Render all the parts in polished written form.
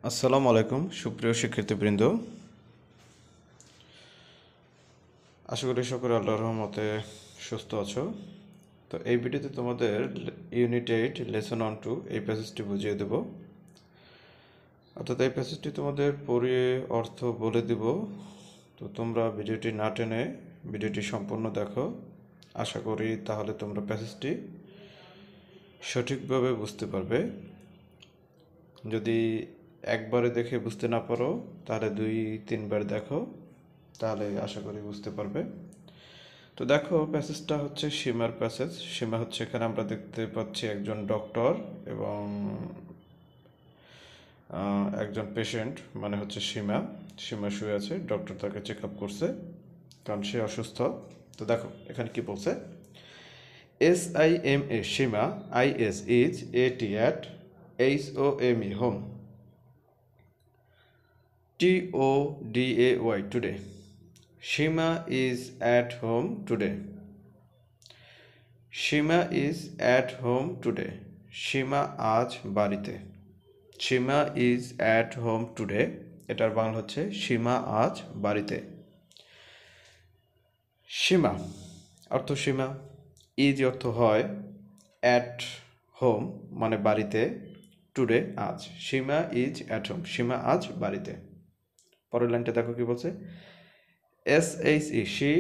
আসসালামু আলাইকুম সুপ্রিয় শিক্ষার্থীবৃন্দ। আশা করি সকলে আল্লাহর রহমতে সুস্থ আছো। তো এই ভিডিওতে তোমাদের ইউনিট 8 লেসন 1 এই প্যাসেজটি বুঝিয়ে দেব। অর্থাৎ এই প্যাসেজটি তোমাদের পড়িয়ে অর্থ বলে দিব। তো তোমরা ভিডিওটি না টেনে ভিডিওটি সম্পূর্ণ দেখো। আশা করি তাহলে তোমরা প্যাসেজটি সঠিকভাবে বুঝতে পারবে। যদি একবারে দেখে বুঝতে না পারো তাহলে 2-3 বার দেখো, তাহলে আশা করি বুঝতে পারবে। তো দেখো, প্যাসেজটা হচ্ছে সীমার প্যাসেজ। সীমা হচ্ছে, এখানে আমরা দেখতে পাচ্ছি একজন ডক্টর এবং একজন পেশেন্ট, মানে হচ্ছে সীমা। সীমা শুয়ে আছে, ডক্টর তাকে চেক আপ করছে কারণ সে অসুস্থ। তো দেখো এখানে কি বলছে, SIMA Seema, IS is AT at HOME home, TODAY today. Shima is at home today. Shima is at home today. Shima আজ বাড়িতে। Shima is at home today, এটার বাংলা হচ্ছে সীমা আজ বাড়িতে। সীমা অর্থ সীমা, ইজ অর্থ হয়, অ্যাট হোম মানে বাড়িতে, টুডে আজ। সীমা ইজ অ্যাট হোম, সীমা আজ বাড়িতে। পরের লাইনটা দেখো কি বলছে, SHE she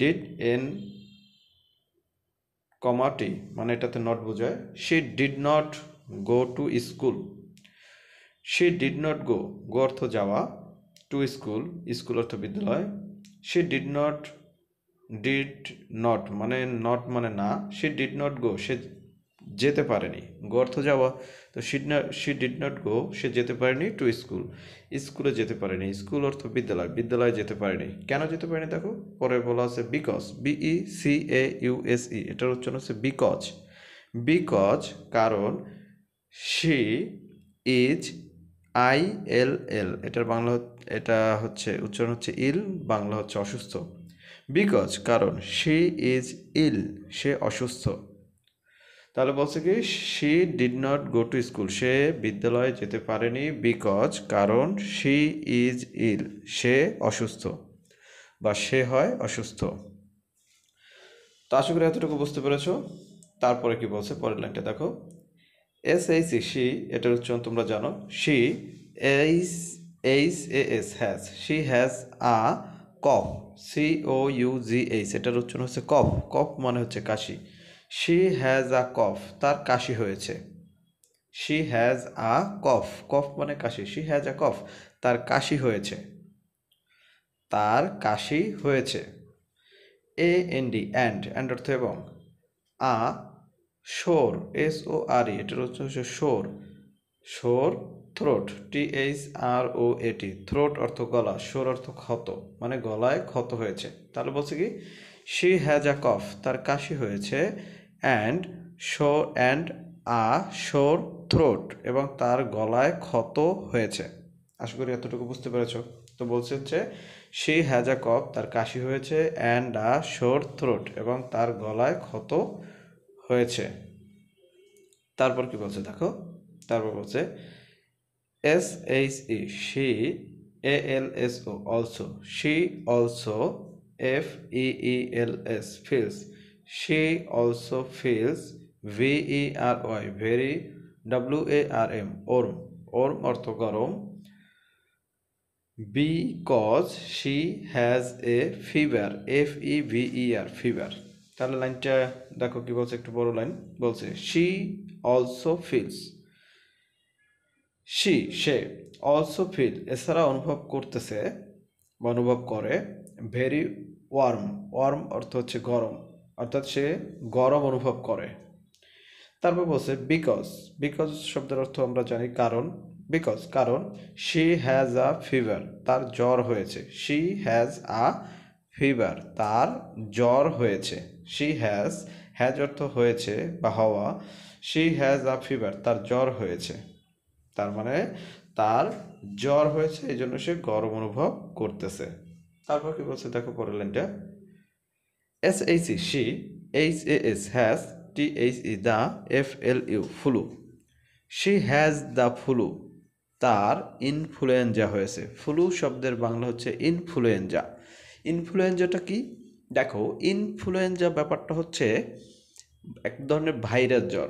did in কমাটি, মানে এটাতে নট বোঝায়। she did not go to school. she did not go, go অর্থ যাওয়া, to school, স্কুল অর্থ বিদ্যালয়। she did not মানে নট মানে না, she did not go, সে যেতে পারেনি। গো অর্থ যাওয়া, তো she did not go, সে যেতে পারেনি টু স্কুল, স্কুলে যেতে পারেনি। স্কুল অর্থ বিদ্যালয়, বিদ্যালয়ে যেতে পারেনি। কেন যেতে পারেনি দেখো, পরে বলা আছে বিকজ, BECAUSE, এটার উচ্চারণ হচ্ছে বিকজ। বিকজ কারণ, she is ILL, এটার বাংলা, এটা হচ্ছে উচ্চারণ হচ্ছে ইল, বাংলা হচ্ছে অসুস্থ। বিকজ কারণ, she is ill, সে অসুস্থ। তাহলে বলছে কি, she did not go to school, সে বিদ্যালয়ে যেতে পারেনি বিকজ কারণ she is ill, সে অসুস্থ বা সে হয় অসুস্থ। তো আশা করি এতটুকু বুঝতে পেরেছো। তারপরে কি বলছে, পরের লাইনটা দেখো, SHE she, এটার উচ্চারণ তোমরা জানো। she has, she has a cough, COUGH, এটার উচ্চারণ হচ্ছে কফ। কফ মানে হচ্ছে কাশি। she has a cough, তার কাশি হয়েছে। she has a cough, cough মানে কাশি। she has a cough, তার কাশি হয়েছে। তার কাশি হয়েছে। and অর্থ এবং। আ সোর, SORE, এটার উচ্চারণ হচ্ছে সোর। সোর, থ্রোট, THROAT, থ্রোট অর্থ গলা, সোর অর্থ ক্ষত, মানে গলায় ক্ষত হয়েছে। তাহলে বলছে কি, she has a cough, তার কাশি হয়েছে, and a sore throat, এবং তার গলায় ক্ষত হয়েছে। আশা করি এতটুকু বুঝতে পেরেছো। তো বলছে হচ্ছে she has a cough, তার কাশি হয়েছে, and a sore throat, এবং তার গলায় ক্ষত হয়েছে। তারপর কি বলছে দেখো, তারপর বলছে SHE she, ALSO also, she also, FEELS feels, she also feels, VERY very, WARM warm, warm অর্থ গরম, because she has a fever, FEVER fever। তাহলে লাইনটা দেখো কি বলছে, একটু বড় লাইন বলছে, she also feels, she say, also feel এছাড়া অনুভব করতেছে বা অনুভব করে, ভেরি ওয়ার্ম, ওয়ার্ম অর্থ হচ্ছে গরম, অর্থাৎ সে গরম অনুভব করে। তারপর বলছে বিকজ, বিকজ শব্দের অর্থ আমরা জানি কারণ। বিকজ কারণ, she has a fever, তার জ্বর হয়েছে। she has a fever, তার জ্বর হয়েছে। she has অর্থ হয়েছে বা হওয়া, she has a fever, তার জ্বর হয়েছে। তার মানে তার জ্বর হয়েছে, এই জন্য সে গরম অনুভব করতেছে। তারপর কি বলছে দেখো পরের লাইনটা, SHE she, HAS has, THE the, FLU flu, she has the flu, তার ইনফ্লুয়েঞ্জা হয়েছে। ফ্লু শব্দের বাংলা হচ্ছে ইনফ্লুয়েঞ্জা। ইনফ্লুয়েঞ্জাটা কি? দেখো, ইনফ্লুয়েঞ্জা ব্যাপারটা হচ্ছে এক ধরনের ভাইরাস জ্বর।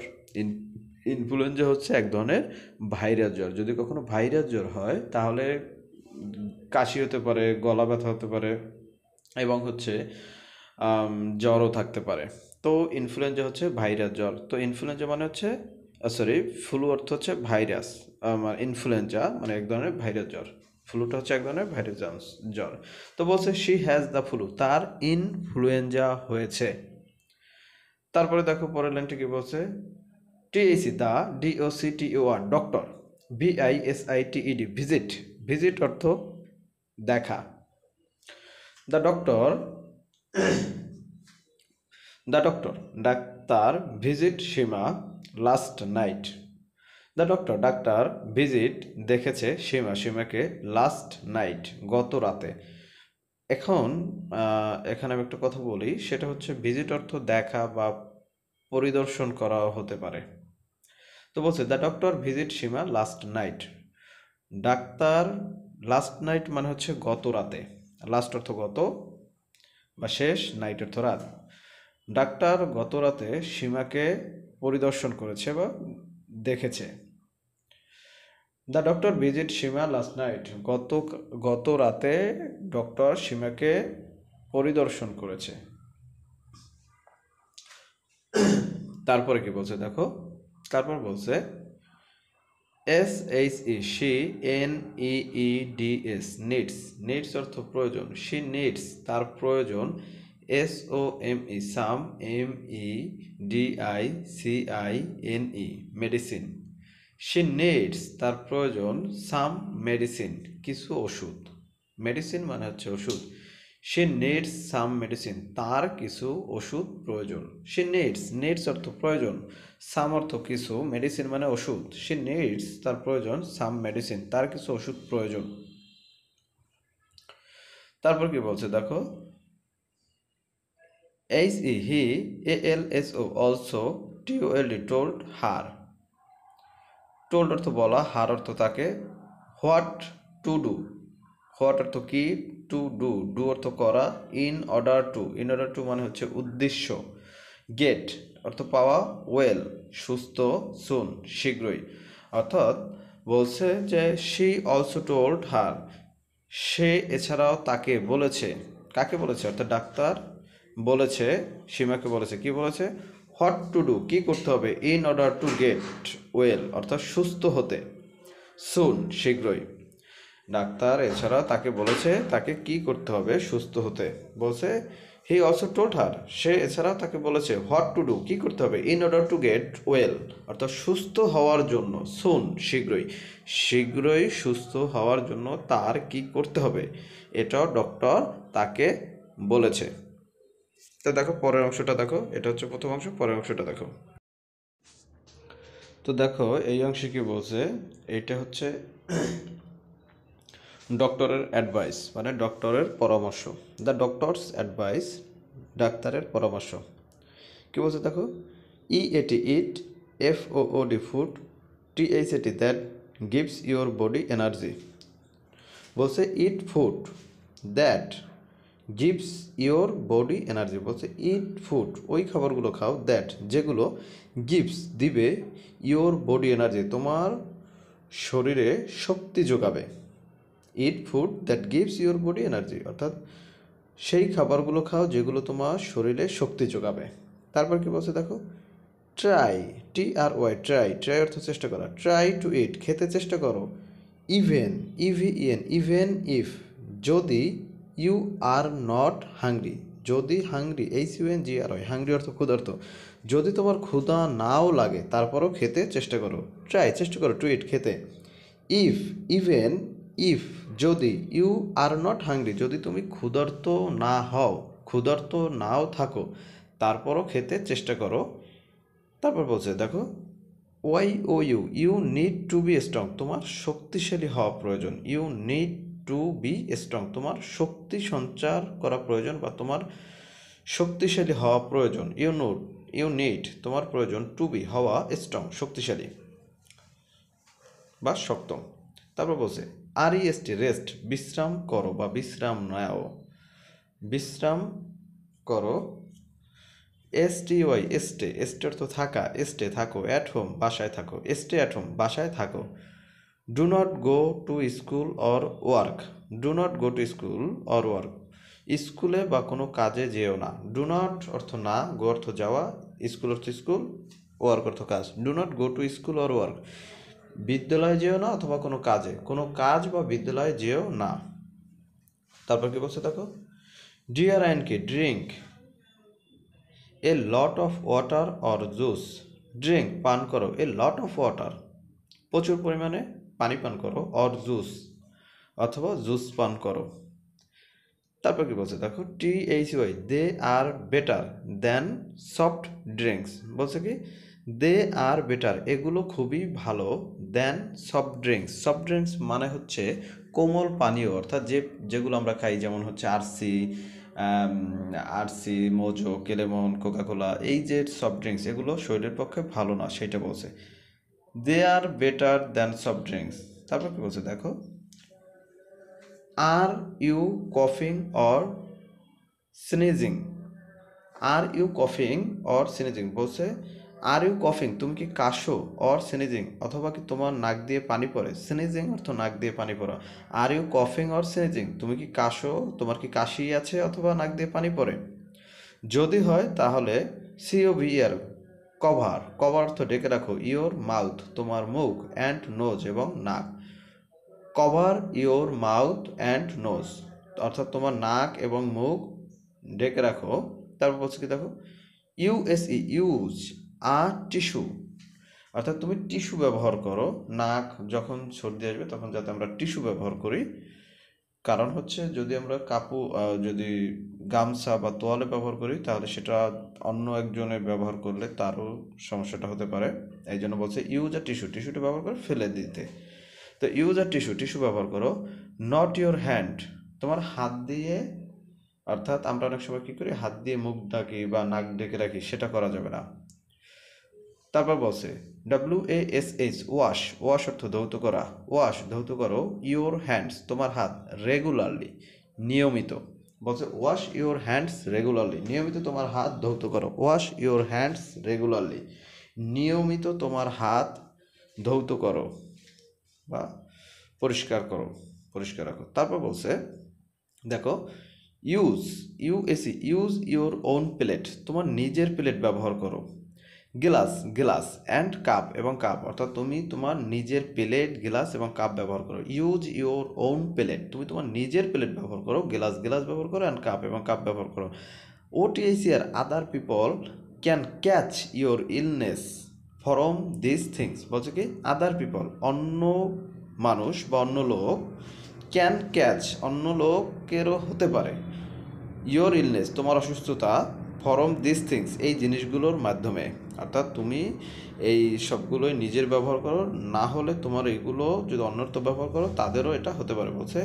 ইনফ্লুয়েঞ্জা হচ্ছে এক ধরনের ভাইরাস জ্বর। যদি কখনো ভাইরাস জ্বর হয় তাহলে কাশি হতে পারে, গলা ব্যথা হতে পারে এবং হচ্ছে জ্বরও থাকতে পারে। তো ইনফ্লুয়েঞ্জা হচ্ছে ভাইরাস জ্বর। তো ইনফ্লুয়েঞ্জা মানে হচ্ছে সরি, ফ্লু অর্থ হচ্ছে ভাইরাস, ইনফ্লুয়েঞ্জা মানে এক ধরনের ভাইরাস জ্বর। ফ্লুটা হচ্ছে এক ধরনের ভাইরাস জ্বর। তো বলছে শি হ্যাজ দ্য ফ্লু, তার ইনফ্লুয়েঞ্জা হয়েছে। তারপরে দেখো পরের লাইনটা কি বলছে, টিএসি the DOCTOR doctor, VISITED visit, visit অর্থ দেখা। দ্য ডক্টর ডাক্তার visit Seema last night. The doctor ডাক্তার ভিজিট দেখেছে সীমাকে লাস্ট নাইট গত রাতে। এখানে আমি একটা কথা বলি, সেটা হচ্ছে ভিজিট অর্থ দেখা বা পরিদর্শন করা হতে পারে। তো বলছে the doctor visit Seema last night. ডাক্তার লাস্ট নাইট মানে হচ্ছে গত রাতে। লাস্ট অর্থ গত বা শেষ, নাইট অর্থ রাত। ডাক্তার গত রাতে সীমাকে পরিদর্শন করেছে বা দেখেছে। The doctor visit Seema last night, গত রাতে ডক্টর সীমাকে পরিদর্শন করেছে। তারপরে কি বলছে দেখো, তারপর বলছে SHE she NEEDS needs, needs অর্থ প্রয়োজন। she needs তার প্রয়োজন। SOME some, MEDICINE medicine. she needs তার প্রয়োজন সাম মেডিসিন কিছু ওষুধ। মেডিসিন মানে হচ্ছে ওষুধ। she needs some medicine তার কিছু ওষুধ প্রয়োজন। she needs অর্থ প্রয়োজন, some অর্থ কিছু, মেডিসিন মানে ওষুধ। she needs তার প্রয়োজন some medicine তার কিছু ওষুধ প্রয়োজন। তারপর কি বলছে দেখো, he ALSO also TOLD told her, told অর্থ বলা, her অর্থ তাকে, what to do, হোয়াট অর্থ কি, টু ডু, ডু অর্থ করা, ইন অর্ডার টু মানে হচ্ছে উদ্দেশ্য, গেট অর্থ পাওয়া, ওয়েল সুস্থ, সুন শীঘ্রই। অর্থাৎ বলছে যে শি অলসো টোল্ড হার, সে এছাড়াও তাকে বলেছে। কাকে বলেছে? অর্থাৎ ডাক্তার বলেছে সীমাকে বলেছে, কি বলেছে? হোয়াট টু ডু কি করতে হবে, in order to get well অর্থাৎ সুস্থ হতে, সুন শীঘ্রই। ডাক্তার এছাড়া তাকে বলেছে তাকে কি করতে হবে, সুস্থ হতে। বলছে হি অলসো টোল্ড হার, সে এছাড়াও তাকে বলেছে হোয়াট টু ডু কি করতে হবে, in order to get well অর্থাৎ সুস্থ হওয়ার জন্য, সুন শীঘ্রই সুস্থ হওয়ার জন্য তার কি করতে হবে, এটাও ডক্টর তাকে বলেছে। তো দেখো পরের অংশটা দেখো, এটা হচ্ছে প্রথম অংশ, পরের অংশটা দেখো। তো দেখো এই অংশে কি বলছে, এটা হচ্ছে ডক্টরের অ্যাডভাইস মানে ডক্টরের পরামর্শ। দ্য ডক্টরস অ্যাডভাইস ডাক্তারের পরামর্শ। কী বলছে দেখো, EAT eat, FOOD food, THAT that gives your body energy. বলছে eat food that gives your body energy. বলছে ইট ফুড ওই খাবারগুলো খাও, দ্যাট যেগুলো, গিভস দিবে, ইউর বডি এনার্জি তোমার শরীরে শক্তি যোগাবে। ইট food that gives your body energy অর্থাৎ সেই খাবারগুলো খাও যেগুলো তোমার শরীরে শক্তি যোগাবে। তারপর কি বলছে দেখো, ট্রাই, TRY ট্রাই অর্থ চেষ্টা করা, ট্রাই টু ইট খেতে চেষ্টা করো, ইভেন ইভেন ইফ যদি, ইউ আর নট হাংরি যদি, হাংরি HUNGRY হাংরি অর্থ ক্ষুধার্ত, যদি তোমার ক্ষুধা নাও লাগে তারপরও খেতে চেষ্টা করো, ট্রাই চেষ্টা করো টু ইট খেতে। ইভেন ইফ যদি, ইউ আর নট হাংরি যদি তুমি ক্ষুধার্ত না হও, ক্ষুধার্ত নাও থাকো তারপরও খেতে চেষ্টা করো। তারপর বলছে দেখো, you need to be strong তোমার শক্তিশালী হওয়া প্রয়োজন, you need to be strong তোমার শক্তি সঞ্চার করা প্রয়োজন বা তোমার শক্তিশালী হওয়া প্রয়োজন। ইউ নিড তোমার প্রয়োজন, টু বি হওয়া, স্ট্রং শক্তিশালী বা শক্ত। তারপর বলছে REST রেস্ট, বিশ্রাম করো বা বিশ্রাম নাও, বিশ্রাম করো। STY স্টে, স্টে অর্থ থাকা, স্টে থাকো। অ্যাট হোম বাসায় থাকো, স্টে অ্যাট হোম বাসায় থাকো। Do not go to school or work, do not go to school or work, স্কুলে বা কোনো কাজে যেও না। ডু নট অর্থ না, গো অর্থ যাওয়া, স্কুল অর্থ স্কুল, ওয়ার্ক অর্থ কাজ। Do not go to school or work, বিদ্যালয়ে যেও না অথবা কোনো কাজে, কোনো কাজ বা বিদ্যালয়ে যেও না। তারপর কি বলছে দেখো, ডিয়ার অ্যান্ড কি drink a lot of water or juice, drink পান করো, এ লট অফ ওয়াটার প্রচুর পরিমাণে পানি পান করো, অর জুস অথবা জুস পান করো। তারপর কি বলছে দেখো, THY they are better than soft drinks, বলছে কি দে আর বেটার এগুলো খুবই ভালো, than soft drinks, soft drinks মানে হচ্ছে কোমল পানীয়, অর্থাৎ যেগুলো আমরা খাই, যেমন হচ্ছে আরসি, মোজো, কেলেমন, কোকাকোলা, এই যে সফট ড্রিঙ্কস এগুলো শরীরের পক্ষে ভালো না, সেটা বলছে they are better than soft drinks. তারপর কি বলছে দেখো, আর ইউ কফিং অর স্নিজিং, আর ইউ কফিং অর স্নিজিং, বলছে আর ইউ কফিং তুমি কি কাশো, অর স্নিজিং অথবা কি তোমার নাক দিয়ে পানি পড়ে, স্নিজিং অর্থ নাক দিয়ে পানি পড়া। আর ইউ কফিং অর স্নিজিং তুমি কি কাশো, তোমার কি কাশি আছে অথবা নাক দিয়ে পানি পড়ে। যদি হয় তাহলে COVER কভার, কভার অর্থ ডেকে রাখো, ইওর মাউথ তোমার মুখ, অ্যান্ড নোজ এবং নাক। Cover your mouth and nose অর্থাৎ তোমার নাক এবং মুখ ডেকে রাখো। তারপর বলছে কি দেখো, USE ইউজ আ টিস্যু, অর্থাৎ তুমি টিস্যু ব্যবহার করো, নাক যখন সর্দি আসবে তখন যাতে আমরা টিস্যু ব্যবহার করি। কারণ হচ্ছে যদি আমরা যদি গামছা বা তোয়ালে ব্যবহার করি তাহলে সেটা অন্য একজনের ব্যবহার করলে তারও সমস্যাটা হতে পারে। এই জন্য বলছে ইউজ আ টিস্যু, টিস্যুটা ব্যবহার করে ফেলে দিতে। তো ইউজ আ টিস্যু, টিস্যু ব্যবহার করো। নট ইওর হ্যান্ড তোমার হাত দিয়ে, অর্থাৎ আমরা অনেক সময় কী করি, হাত দিয়ে মুখ ঢাকি বা নাক ঢেকে রাখি, সেটা করা যাবে না। তারপর বলছে WASH ওয়াশ, ওয়াশ অর্থ ধৌত করা, ওয়াশ ধৌত করো ইওর হ্যান্ডস তোমার হাত, রেগুলারলি নিয়মিত, বলছে ওয়াশ ইওর হ্যান্ডস রেগুলারলি নিয়মিত তোমার হাত ধৌত করো, ওয়াশ ইওর হ্যান্ডস রেগুলারলি নিয়মিত তোমার হাত ধৌত করো বা পরিষ্কার করো, পরিষ্কার রাখো। তারপর বলছে দেখো, ইউজ ইওর ওন প্লেট তোমার নিজের প্লেট ব্যবহার করো। গ্লাস অ্যান্ড কাপ এবং কাপ, অর্থাৎ তুমি তোমার নিজের প্লেট, গ্লাস এবং কাপ ব্যবহার করো। ইউজ ইওর ওন প্লেট তুমি তোমার নিজের প্লেট ব্যবহার করো, গ্লাস ব্যবহার করো, অ্যান্ড কাপ এবং কাপ ব্যবহার করো। OTHR other people can catch your illness from this things, বলছে কি আদার পিপল অন্য মানুষ বা অন্য লোক, ক্যান ক্যাচ অন্য লোকেরও হতে পারে, ইওর ইলনেস তোমার অসুস্থতা, ফরম দিস থিংস এই জিনিসগুলোর মাধ্যমে, অর্থাৎ তুমি এই সবগুলোই নিজের ব্যবহার করো, না হলে তোমার এইগুলো যদি অন্যর তো ব্যবহার করো তাদেরও এটা হতে পারে। বলছে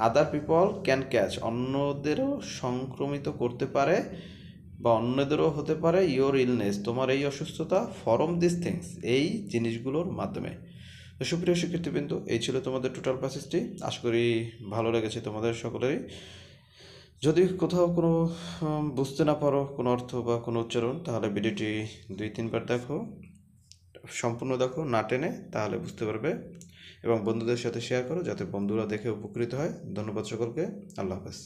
আদার পিপল ক্যান ক্যাচ অন্যদেরও সংক্রমিত করতে পারে বা অন্যদেরও হতে পারে ইওর ইলনেস তোমার এই অসুস্থতা, ফরম দিস থিংস এই জিনিসগুলোর মাধ্যমে। তো সুপ্রিয় শিক্ষার্থীবৃন্দ, এই ছিল তোমাদের টোটাল প্যাসেজটি। আশা করি ভালো লেগেছে তোমাদের সকলেরই। যদি কোথাও কোনো বুঝতে না পারো কোনো অর্থ বা কোনো উচ্চারণ, তাহলে ভিডিওটি 2-3 বার দেখো, সম্পূর্ণ দেখো না টেনে, তাহলে বুঝতে পারবে। এবং বন্ধুদের সাথে শেয়ার করো যাতে বন্ধুরা দেখে উপকৃত হয়। ধন্যবাদ সকলকে। আল্লাহ হাফেজ।